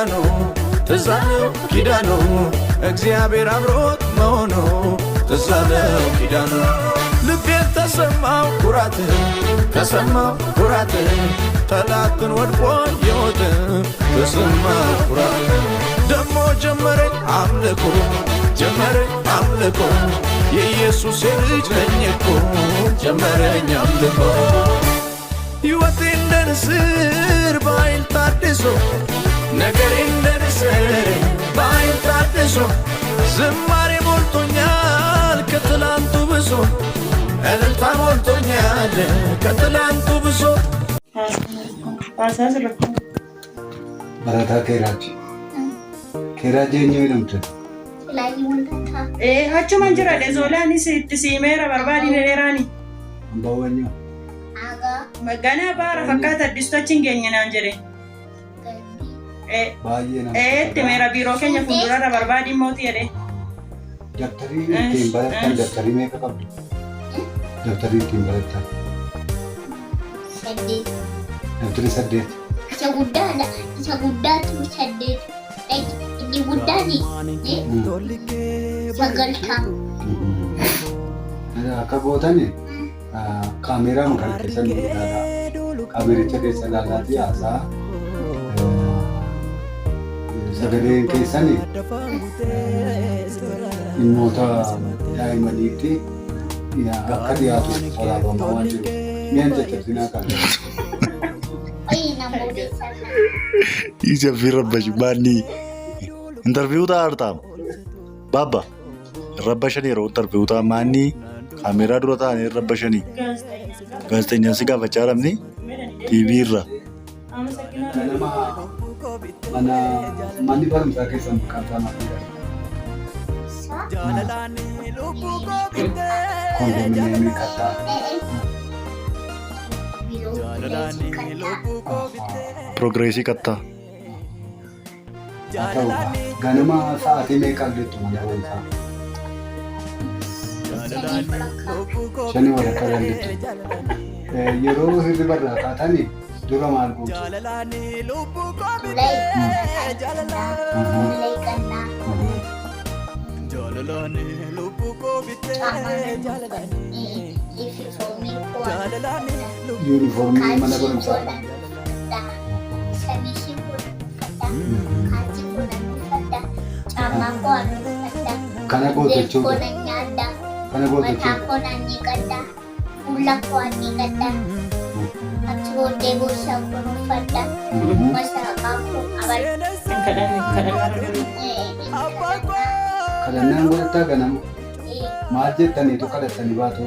ኪዳኑ ትዛለው ኪዳኑ እግዚአብሔር አብሮት መሆኑ ትዛለው ኪዳኑ ልቤን ተሰማው ኩራት ተሰማው ኩራት ጠላትን ወድቆ የሞተ ተሰማው ኩራት ደሞ ጀመረኝ አምልኮ ጀመረኝ አምልኮ የኢየሱስ ልጅ ነኝ እኮ ጀመረኝ አምልኮ ሕይወቴ እንደ ንስር በኃይል ታድሶ ነገሬ እንደ ንስር በኃይል ታድሶ ዝማሬ ሞልቶኛል ከትላንቱ ብሶ እልልታ ሞልቶኛል ከትላንቱ ብሶ barataa keeraa jeenyuu hidhamte achuman jira dheezolaanis itti siimeera barbaadine dheeraani ambawwanyu ganaa baara fakkaata addistu achiin geenye naan jedhe baay'ee nama itti meera biiroo keenya fuuldurarra barbaadiin mootii jedhe dabtarii ittiin barattan dabtarii meeqa qabdu dabtarii ittiin barattan dabtarii 8 isa guddaatu 8 inni guddaani sagaltaa akka gootani kaameeraa kan keessan ilaalaa kaamericha keessa ilaalaatii haasaa sagaleen keessani dhimmoota daa'imaniitti akka dhiyaatu waraabamaa waan jiru mi'aan jajjabinaa kan Isa firabbashi baanni interview taa'artaam baabba rabbashanii yeroo interview ta'a maanni kaameeraa dura ta'anii rabbashanii gaazexeessaan si gaafachaa jiramni TV irra manni barumsaa keessan buqqaataa maatii kondominiyeemii kattaa progresii kattaa haa ta'u ganama sa'aatii meeqa argattu mana barumsaa shanii walakkaa dandeettu yeroo hirribarraa kaatanii dura maal gootu yuunifoormii mana barumsaa kana gootachuudha kana gootachuudha kadhannaan godhataa ganama maal jettaniitu kadhattanii baatu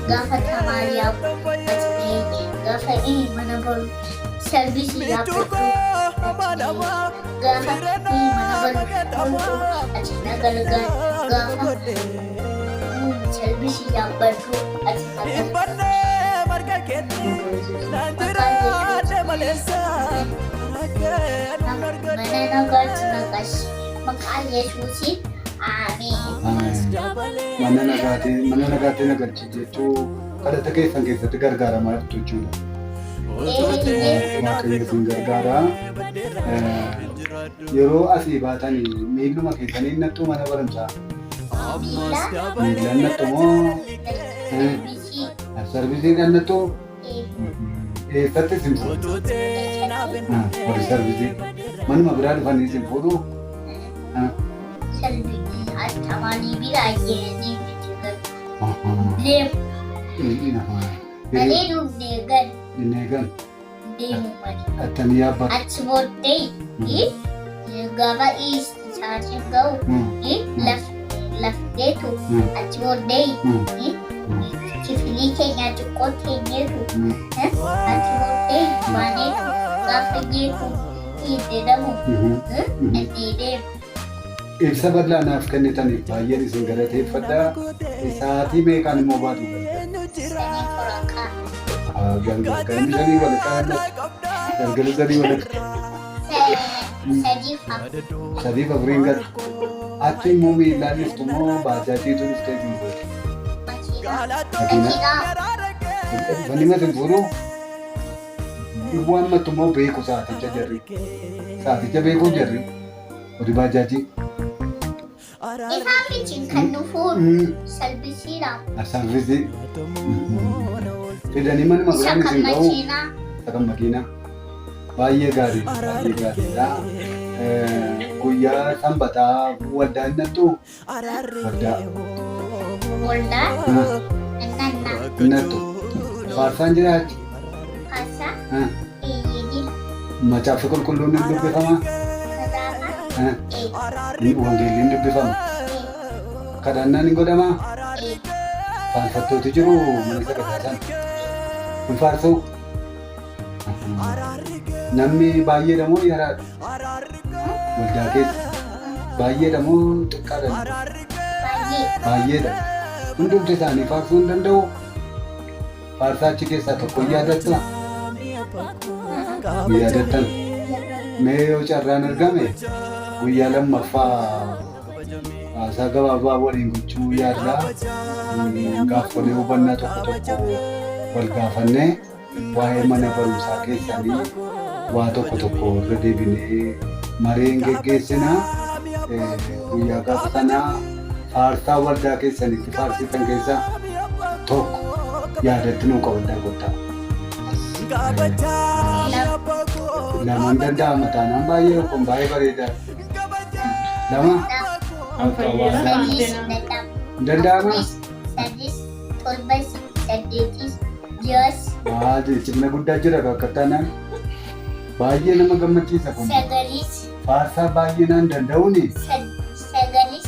gaafa tamaariyaaf gaafa mana baru servisi yaabbatu gaafa mana baru achi nagalgal gaafa servisi yaabbatu achi nagalgal mana nagalchi nagash maqaa yesuusiin mana nagaatii nagalchi jechuu kadhata keessan keessatti gargaaramaa jirtu jechuudha. Waaqayyo isin gargaaraa yeroo asii baatanii miilluma keessanii nattuu mana barumsaa miillan nattu moo sarvisiidhaan nattu eessatti isin fuudhu warri sarvisii manuma biraa dhufanii isin fuudhu Tamani biraa jedhanii malee deegan deemu attamii yaabbatu achi booddee gaafa isaatiin ga'u lafteetu achi booddee kifilii keenya xiqqoo teenyeetu achi booddee baaneetu gaafa jeetu jedhamu itti deemu. Ibsa bal'aa naaf kennitaniif baay'een isin galateeffadhaa. Sa'aatii meeqaan immoo baatu galgala sanii walakkaa sadiif afuriin gala achi immoo miillaan iftu moo baajaajii turuuf ta'e Wanni matin furu waan mattummoo beeku saaticha jarri. Saaticha beeku jarri. Hojii baajaaji. Isaan fiiчин kan nu fuudhu salphisiidhaaf. Salphisi. Fidanii manuma Isa biraan kan isin ga'u. makiinaa. Isa kan makiinaa. Baay'ee gaarii. Baay'ee gaariidha. Guyyaa sanbataa waldaa hin nattu. Waldaa. Waldaa. Ah, Innannaa. hin nattu. Faarsaan jiraachi. Kaasaa. Ah, Eeyyidii. Macaafa qulqulluun hin dubbifama. Kadaafaa. Ah, wangeelli hin dubbifama. Kadhannaan hin godhamaa. Faarfattooti jiru mana sagadaasan. Hin faarsuu. Namni baay'eedha moo yaraadha? Waldaa keessa. Baay'eedha moo xiqqaadha? Baay'ee. Baay'eedha. Hundumti isaanii faarsuu hin danda'u. Faarsaa achi keessaa tokko yaadatta. Yaadattan. Mee yoo carraan argame guyyaa lammaffaa haasaa gabaabaa waliin gochuu yaaddaa. Gaaffilee hubannaa tokko tokko wal gaafannee waa'ee mana barumsaa keessanii waa tokko tokko irra deebinee mareen geggeessinaa. Guyyaa gaafa sanaa faarsaa waldaa keessanitti faarsitan keessaa tokko yaadatti nuu qabaddaa gottaa. Lamaan danda'ama taanaan baay'ee kun baay'ee bareedaa. Lama Sadiis dadhama. danda'ama. Sadis torbas saddeetis jaas Cimna guddaa jira bakka tanaan. Baay'ee nama gammachiisa kun. sagalis Faarsaa baay'inaan danda'uuni. sagalis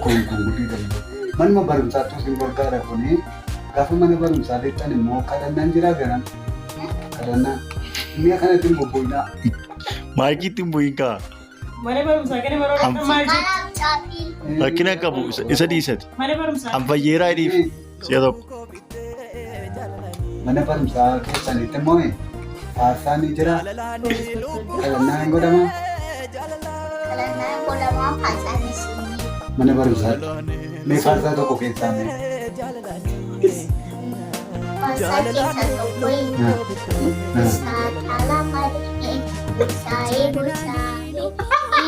Kun guddii danda'u. Manuma barumsaatti isin gargaara kuni. Gaafa mana barumsaa lixxan immoo kadhannaan jira garan. Kadhannaan. Mi'a kanatti hin bobbooyinaa. Maayikiitti hin bu'iin kaa. Mana barumsaa kana yeroo dhaqan maal jedhu? kanaaf caafii Rakkina qabu isa dhiisati. Mana barumsaa. Anfayyeeraa hidhiif si'a tokko. Mana barumsaa keessanitti immoo faarsaa ni jira. Kadhannaan hin godhamaa. kalannaa godhamaa faasaanis Mana barumsaatti. Mee faarsaa tokko keessaa mee? faasaa keessaa tokko saatala maree busaayee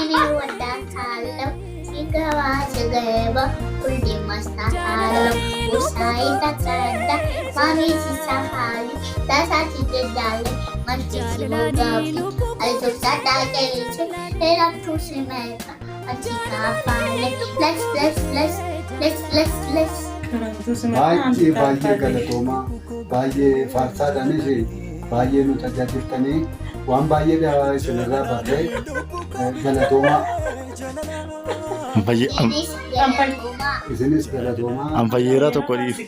ini wadaa kaalam si gawaa sagaba kulli masta kaalam busaayee takada mami si sahali dasati jejale manchi si mugafi aljo sada keechu eraptu si meka achi kaafale let's Baay'ee baay'ee galatoomaa. Baay'ee faarsaadhaanis baay'ee nu tajaajiltanii waan baay'ee isinirraa barree galatoomaa. Isinis galatoomaa. Anfayyeeraa tokko dhiif.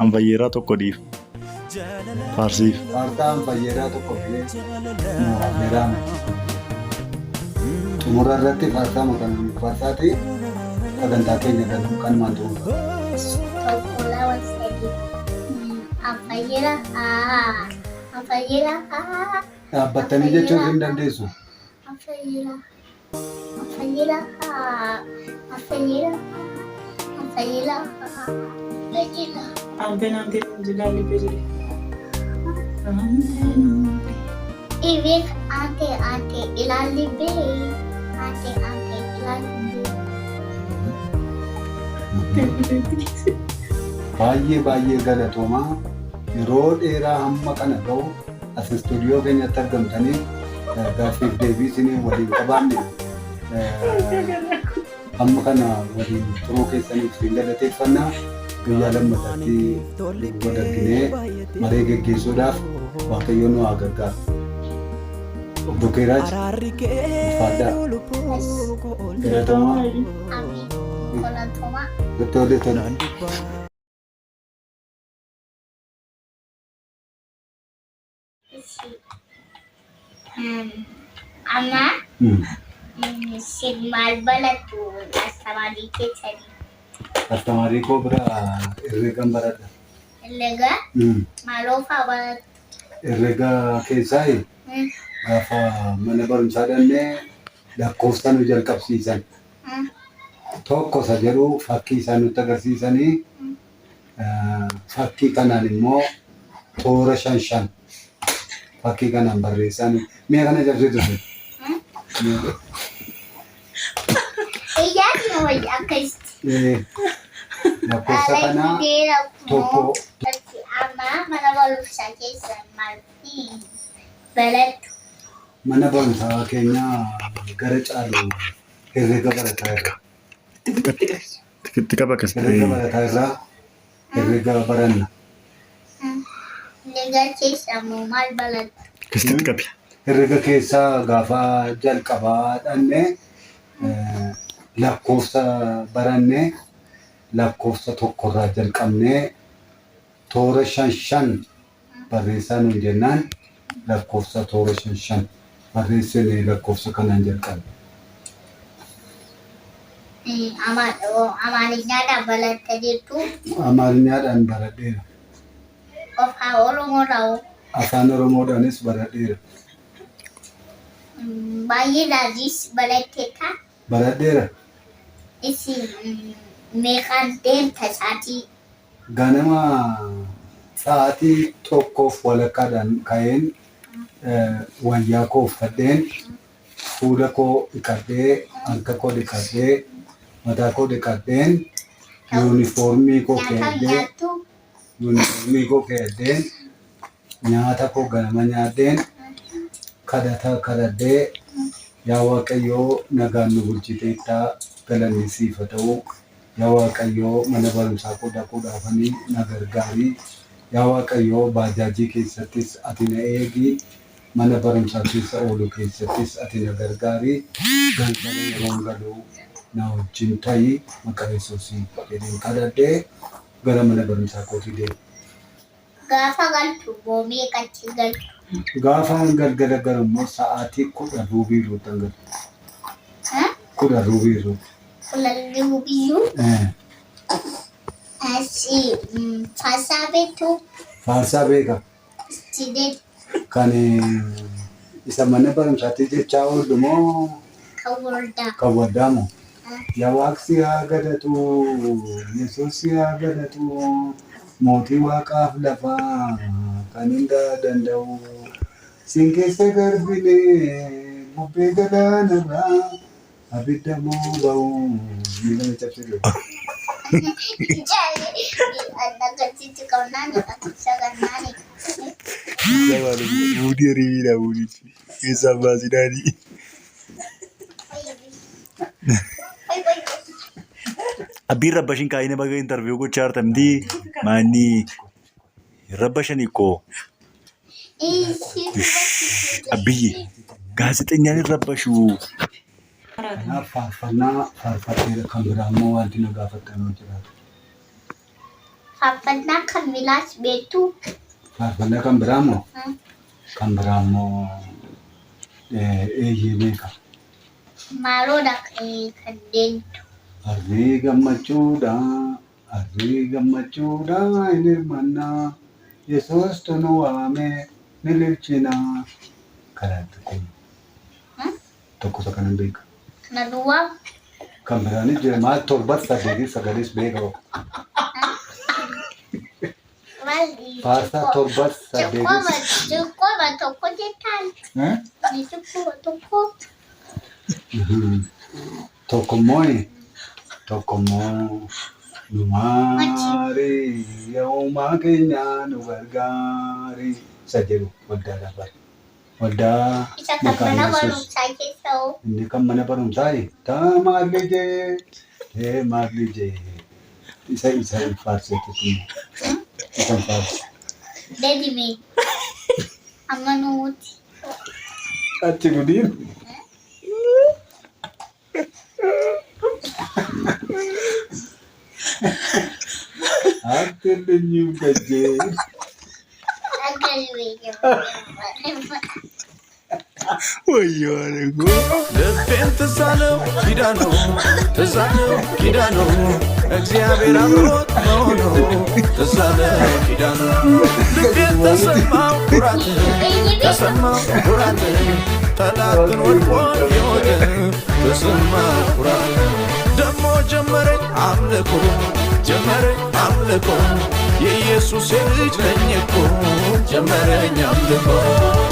Anfayyeeraa tokko dhiif. Faarsiif. Faarsaa anfayyeeraa tokko filee muraafneeraame. Xumura irratti faarsaa maqaan faarsaati sagantaa keenya kan maantu. Dhaabbattanii jechuun hin dandeessu. Amteen jilaalli jiru. Ibik ante ilaalli bee ante ilaalli bee. Baay'ee galatoomaa. Yeroo dheeraa hamma kana ga'u as istuudiyoo keenyatti argamtanii gaaffiif deebii isinii waliin qabaanne hamma kana waliin turuu keessaniif isin galateeffannaa. Guyyaa lammataatti wal arginee maree geggeessuudhaaf Waaqayyoon nu haa gargaaru. Obbo Keeraaj ulfaadhaa. Galatoomaa. Tola. Amma maal barattu astamaadii keessanii? Astamaadii koo bira herreegan baradha. Herrega maaloo fa'aa barattu? Herrega keessaa gaafa mana barumsaa dhannee lakkoofsa nu jalqabsiisan. tokko isa jedhu fakkii isaan nutti agarsiisanii fakkii kanaan immoo toora 5 fakkii kanaan barreessanii mi'a kana jabsiitu lakkoofsa kanaa tokko mana barumsaa keenya gara caalu herreega barataa irra. Tika bakka Herreega barataa irraa herreega baranna. Herreega keessaa moo maal barattu? Kisitti qabi. Herreega keessaa gaafa jalqabaa dhanne lakkoofsa barannee lakkoofsa tokkorraa jalqabnee toora 5 barreessaa nuun jennaan lakkoofsa toora 5 barreessine lakkoofsa kanaan jalqabne. Amaariyaadhaan baratta jettu? Amaariyaadhaan baradheera. Afaan Oromoodhaan? Afaan Oromoodhaanis baradheera. Baay'eedhaanis baratteetta? Baradheera. Isin meeqaan deemta sa'aatii? Ganama sa'aatii tokkoof walakkaadhaan ka'een wayyaa koo uffadheen fuula koo dhiqadhee harka koo dhiqadhee mataa koo dhiqadheen yuunifoormii koo keeddeen nyaata koo ganama nyaadheen kadhadhee yaa Waaqayyoo nagaan nu bulchiteettaa galanni siif haa ta'u. Yaa Waaqayyoo mana barumsaa koo dhaquudhaafanii na gargaarii. Yaa Waaqayyoo baajaajii keessattis ati na eegi. Mana barumsaa keessa oolu keessattis ati na gargaarii. Galgala yeroon galuu na wajjin ta'i maqaa Yesuusii jedheen kadhadhee gara mana barumsaa kootii deema. Gaafa galtu moo meeqatti galtu? Gaafa galgala galu immoo sa'aatii 10 ruubiirruutti galu. 10 ruubiirruutti. Kulalli hubiyyuu? Faarsaa beektu? Faarsaa beeka. Sidee? Kan isa mana barumsaatti jechaa oolu moo? Kan waldaa. Kan waldaa moo? Yaa Waaqsi haa gadatu, Yesuus haa gadatu, mootii waaqaaf lafaa kan hundaa danda'u. Siin keessa garbinee bubbee galaanarraa abidda moo ba'u miidhama cabsitu. Agarsiisu qabnaan sagannaan. Buudii hiriira buudii keessaa baasinaanii. Abbiin rabbashin kaa'ina baga interviyuu gochaa jirtamti maanni rabbashanii koo. Abbiyyi gaazexeessaan hin rabbashuu. Kanaaf faarfannaa faarfatteera kan biraa immoo wanti na gaafattanuu jiraatu. Faarfannaa kan biraas beektu? Faarfannaa kan biraa moo? Kan biraa immoo eeyyee beeka. Maaloodha kan deemtu? Harree gammachuudha, harree gammachuudha hin hirmannaa. Yesuus nu waamee ni lilchina. Kanaatti kun tokko isa kanan beeka. Kana duwwaa? Kan biraanis jira maal 7-8 beeka. Faarsaa 7-8. Xiqqooma tokko jettaan? Ni xiqqooma tokko? Tokko immoo nu maari yaa uumaa keenya nu gargaari isa jedhu waldaadhaaf bari. Waldaa Isa kan mana barumsaa keessa hoo? inni kan mana barumsaa taa maalli jee maalli jee isa faarseetti isa faarse. Deedimee amma nuti. Achi gudiin. Akkeellee gajjee. Wayyoo adeegoo. ልቤን ትሳለው ኪዳኑ ትሳለው ኪዳኑ እግዚአብሔር አብሮት መሆኑ ትሳለው ኪዳኑ ልቤን ተሰማው ኩራት ተሰማው ኩራት ጠላትን ወድቆ የወደ ተሰማው ኩራት ደሞ አምልኮ ጀመረኝ አምልኮ የኢየሱስ ልጅ ነኝ እኮ ጀመረኝ አምልኮ